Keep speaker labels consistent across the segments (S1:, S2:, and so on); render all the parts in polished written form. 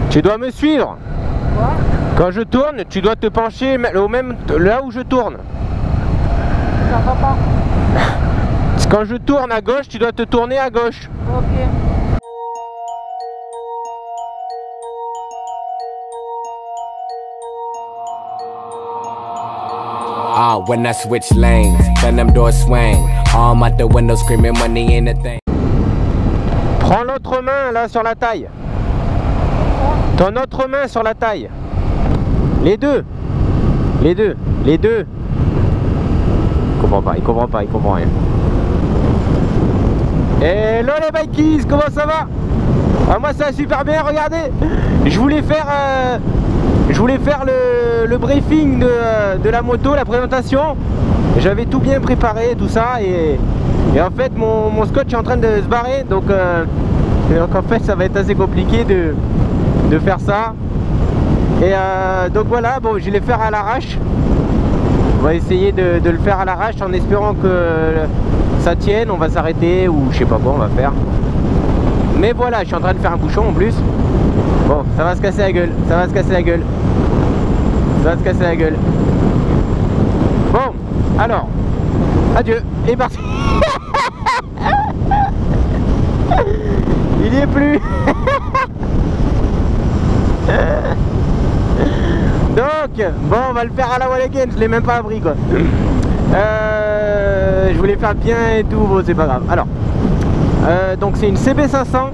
S1: Tu dois me suivre.
S2: Quoi?
S1: Quand je tourne, tu dois te pencher au même là où je tourne.
S2: Ça va pas.
S1: Quand je tourne à gauche, tu dois te tourner à gauche.
S2: Ok.
S3: Ah, when I switch lanes, then them doors swing. Arm out the window screaming money ain't a thing.
S1: Prends l'autre main là sur la taille. Ton autre main sur la taille. Les deux. Les deux. Les deux. Il comprend pas, il comprend pas, il comprend rien. Hello les bikies, comment ça va? Ah, moi ça va super bien, regardez. Je voulais faire le briefing de la moto, la présentation. J'avais tout bien préparé, tout ça, et en fait mon scotch est en train de se barrer, donc en fait ça va être assez compliqué de faire ça. Et donc voilà, bon, je vais les faire à l'arrache. On va essayer de le faire à l'arrache en espérant que ça tienne. On va s'arrêter ou je sais pas quoi on va faire. Mais voilà, je suis en train de faire un bouchon en plus. Bon, ça va se casser la gueule, ça va se casser la gueule. Ça va se casser la gueule. Bon, alors, adieu, et parti. Il y est plus. Donc, bon, on va le faire à la wall again, je l'ai même pas appris quoi. Je voulais faire bien et tout, bon c'est pas grave. Alors, donc c'est une CB500.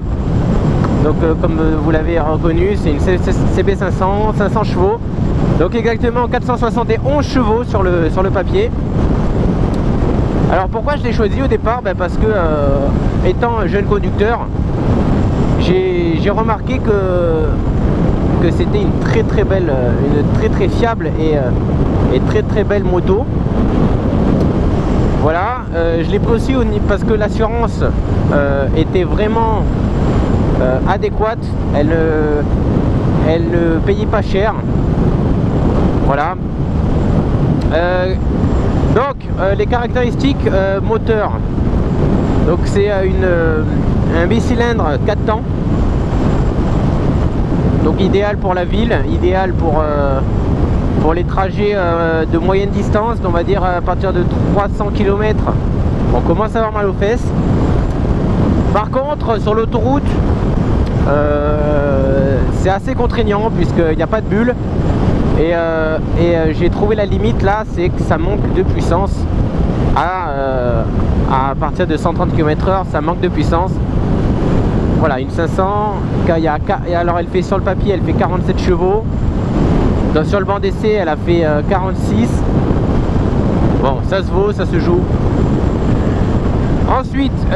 S1: Donc comme vous l'avez reconnu, c'est une CB500, 500 chevaux. Donc exactement 471 chevaux sur le papier. Alors pourquoi je l'ai choisi au départ? Parce que étant jeune conducteur, j'ai remarqué que c'était une très belle, une très fiable et très belle moto. Voilà, je l'ai pris aussi parce que l'assurance était vraiment adéquate. Elle ne payait pas cher. Voilà. Donc les caractéristiques moteur. Donc c'est un bicylindre 4 temps. Donc idéal pour la ville, idéal pour les trajets de moyenne distance, on va dire à partir de 300 km, on commence à avoir mal aux fesses. Par contre, sur l'autoroute, c'est assez contraignant puisqu'il n'y a pas de bulle. Et j'ai trouvé la limite là, c'est que ça manque de puissance. À partir de 130 km/h, ça manque de puissance. Voilà, une 500, alors elle fait sur le papier, elle fait 47 chevaux. Donc sur le banc d'essai, elle a fait 46. Bon, ça se vaut, ça se joue. Ensuite,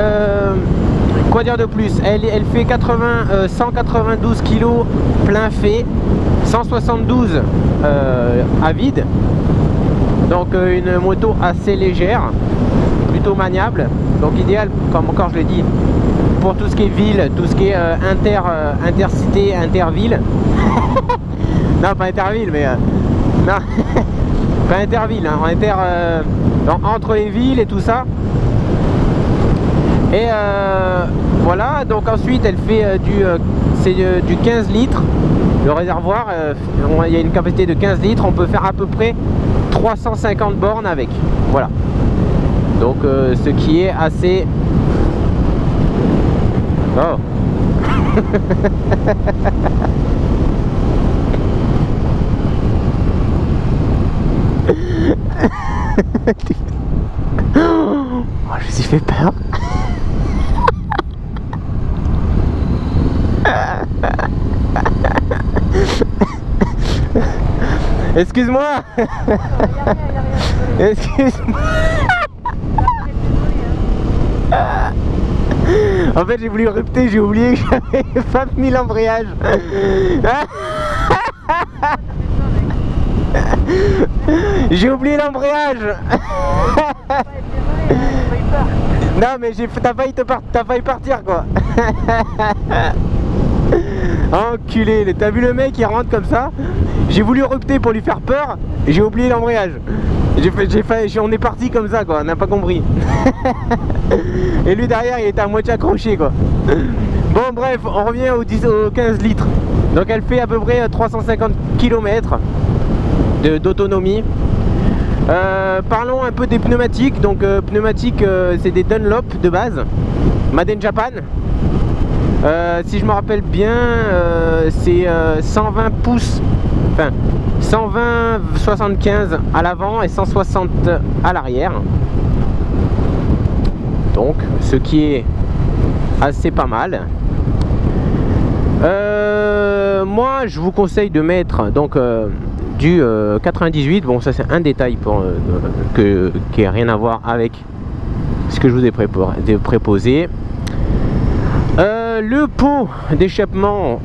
S1: quoi dire de plus? Elle fait 192 kg plein fait, 172 à vide. Donc une moto assez légère, plutôt maniable. Donc idéal, comme encore je l'ai dit, pour tout ce qui est ville, tout ce qui est intercité, interville. Non, pas interville, mais non, pas interville, hein, entre les villes et tout ça. Et voilà, donc ensuite elle fait du 15 litres. Le réservoir, il y a une capacité de 15 litres, on peut faire à peu près 350 bornes avec. Voilà. Donc ce qui est assez... Oh. Oh, je me suis fait peur. Excuse-moi. Excuse-moi. En fait j'ai voulu rupter, j'ai oublié que j'avais pas mis l'embrayage. J'ai oublié l'embrayage. Non mais t'as failli partir quoi. Enculé, t'as vu le mec il rentre comme ça. J'ai voulu rupter pour lui faire peur. J'ai oublié l'embrayage. On est parti comme ça quoi, on n'a pas compris. Et lui derrière il était à moitié accroché quoi. Bon bref, on revient aux 15 litres. Donc elle fait à peu près 350 km d'autonomie. Parlons un peu des pneumatiques. Donc pneumatiques, c'est des Dunlop de base, Made in Japan. Si je me rappelle bien, c'est 120 pouces, enfin 120-75 à l'avant et 160 à l'arrière. Donc ce qui est assez pas mal. Moi je vous conseille de mettre donc du 98. Bon, ça c'est un détail pour, qui n'a rien à voir avec ce que je vous ai préposé. Le pot d'échappement,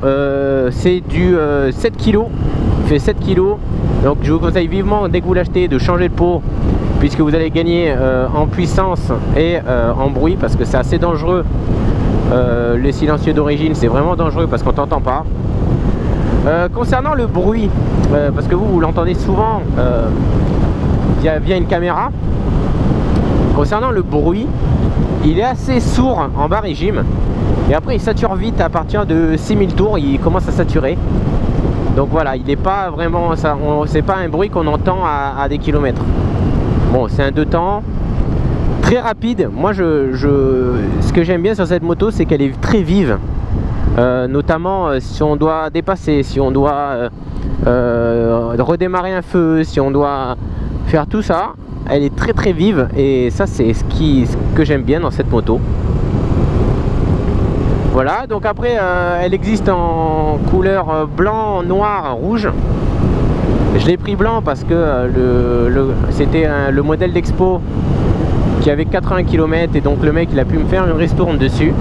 S1: c'est du 7 kg, il fait 7 kg. Donc je vous conseille vivement, dès que vous l'achetez, de changer de pot, puisque vous allez gagner en puissance et en bruit, parce que c'est assez dangereux. Le silencieux d'origine, c'est vraiment dangereux parce qu'on t'entend pas. Concernant le bruit, parce que vous l'entendez souvent via une caméra. Concernant le bruit, il est assez sourd en bas régime, et après il sature vite. À partir de 6000 tours il commence à saturer. Donc voilà, il n'est pas vraiment ça, c'est pas un bruit qu'on entend à des kilomètres. Bon, c'est un deux temps très rapide. Moi ce que j'aime bien sur cette moto, c'est qu'elle est très vive. Notamment si on doit dépasser, si on doit redémarrer un feu, si on doit faire tout ça, elle est très très vive, et ça c'est ce que j'aime bien dans cette moto. Voilà, donc après elle existe en couleur blanc, noir, rouge. Je l'ai pris blanc parce que c'était le modèle d'expo qui avait 80 km, et donc le mec il a pu me faire une ristourne dessus.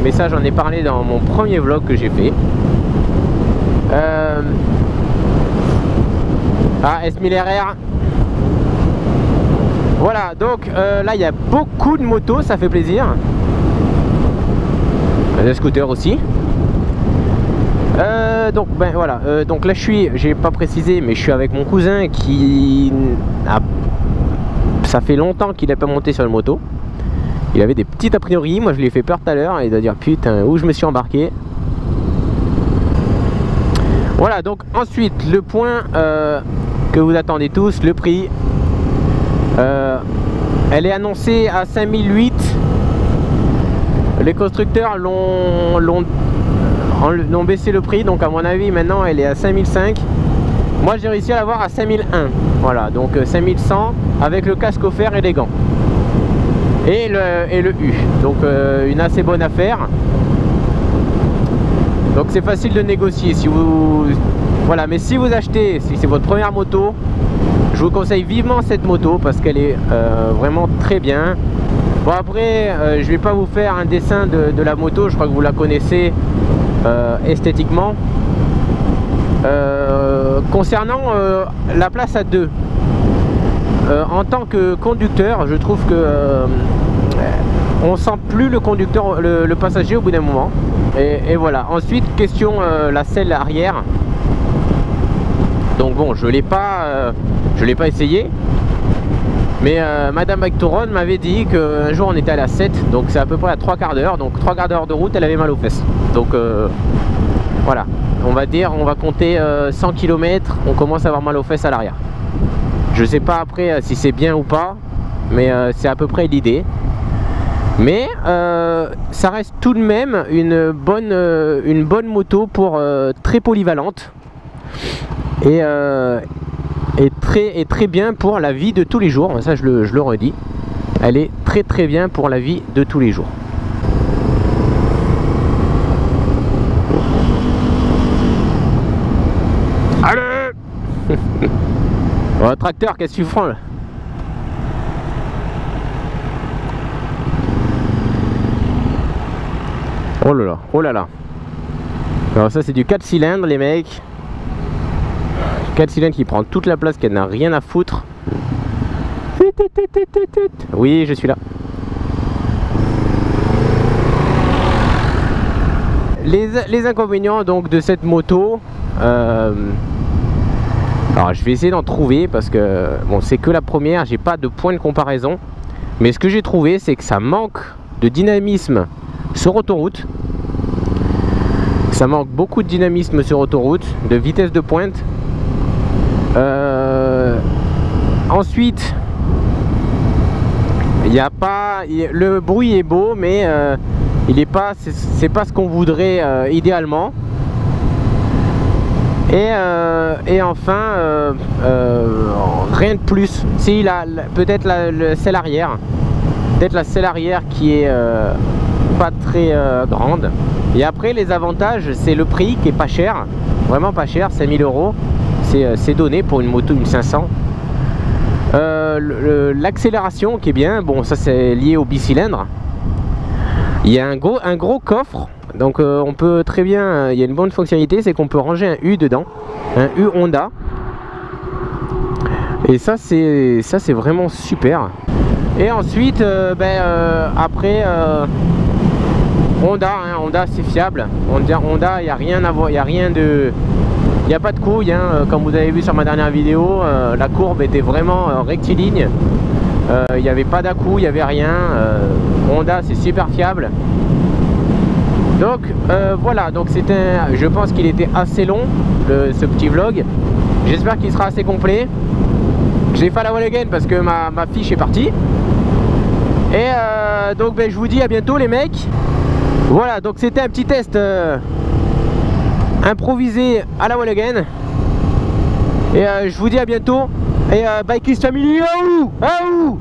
S1: Mais ça j'en ai parlé dans mon premier vlog que j'ai fait. S1000RR. Voilà, donc là il y a beaucoup de motos, ça fait plaisir. Des scooters aussi. Donc ben voilà, donc là j'ai pas précisé, mais je suis avec mon cousin qui ça fait longtemps qu'il n'a pas monté sur une moto. Il avait des petites a priori, moi je lui ai fait peur tout à l'heure, et il doit dire putain où je me suis embarqué. Voilà, donc ensuite le point que vous attendez tous, le prix. Elle est annoncée à 5008. Les constructeurs l'ont baissé le prix, donc à mon avis maintenant elle est à 5005. Moi j'ai réussi à l'avoir à 5001. Voilà, donc 5100 avec le casque offert et les gants. Et le U. Donc une assez bonne affaire. Donc c'est facile de négocier si vous... Voilà, mais si vous achetez, si c'est votre première moto, je vous conseille vivement cette moto parce qu'elle est vraiment très bien. Bon après, je vais pas vous faire un dessin de la moto, je crois que vous la connaissez esthétiquement. Concernant la place à deux, en tant que conducteur, je trouve que on sent plus le conducteur, le passager au bout d'un moment. Et voilà. Ensuite, question la selle arrière. Donc bon, je l'ai pas essayé. Mais Madame Victoron m'avait dit qu'un jour on était allé à 7, donc c'est à peu près à 3 quarts d'heure. Donc 3 quarts d'heure de route, elle avait mal aux fesses. Donc voilà, on va dire, on va compter 100 km, on commence à avoir mal aux fesses à l'arrière. Je sais pas après si c'est bien ou pas, mais c'est à peu près l'idée. Mais ça reste tout de même une bonne moto pour très polyvalente et très bien pour la vie de tous les jours. Ça je le redis, elle est très bien pour la vie de tous les jours. Allez. Oh, tracteur, qu'est-ce que tu fais là? Oh là là, oh là là. Alors ça c'est du 4 cylindres les mecs. 4 cylindres qui prend toute la place, qu'elle n'a rien à foutre. Oui, je suis là. Les inconvénients donc de cette moto, alors je vais essayer d'en trouver parce que bon, c'est que la première, j'ai pas de point de comparaison. Mais ce que j'ai trouvé, c'est que ça manque de dynamisme sur autoroute. Ça manque beaucoup de dynamisme sur autoroute, de vitesse de pointe. Ensuite, il n'y a pas, le bruit est beau, mais il est pas, c'est pas ce qu'on voudrait idéalement. Et enfin, rien de plus. Si peut-être la selle arrière, qui est pas très grande. Et après, les avantages, c'est le prix qui est pas cher, vraiment pas cher, 5000 €. C'est donné pour une moto, une 500. L'accélération qui est bien, bon, ça c'est lié au bicylindre. Il y a un gros coffre. Donc on peut très bien, il y a une bonne fonctionnalité, c'est qu'on peut ranger un U dedans, un U Honda. Et ça c'est vraiment super. Et ensuite, après Honda, Honda c'est fiable. Honda, il n'y a rien à voir, il n'y a pas de couille, comme vous avez vu sur ma dernière vidéo, la courbe était vraiment rectiligne. Il n'y avait pas d'à-coup, il n'y avait rien. Honda c'est super fiable. Donc voilà, donc je pense qu'il était assez long ce petit vlog. J'espère qu'il sera assez complet. J'ai fait la wall again parce que ma fiche est partie. Et donc je vous dis à bientôt les mecs. Voilà, donc c'était un petit test improvisé à la wall again. Et je vous dis à bientôt. Et Bikeist Family, aouh, aouh.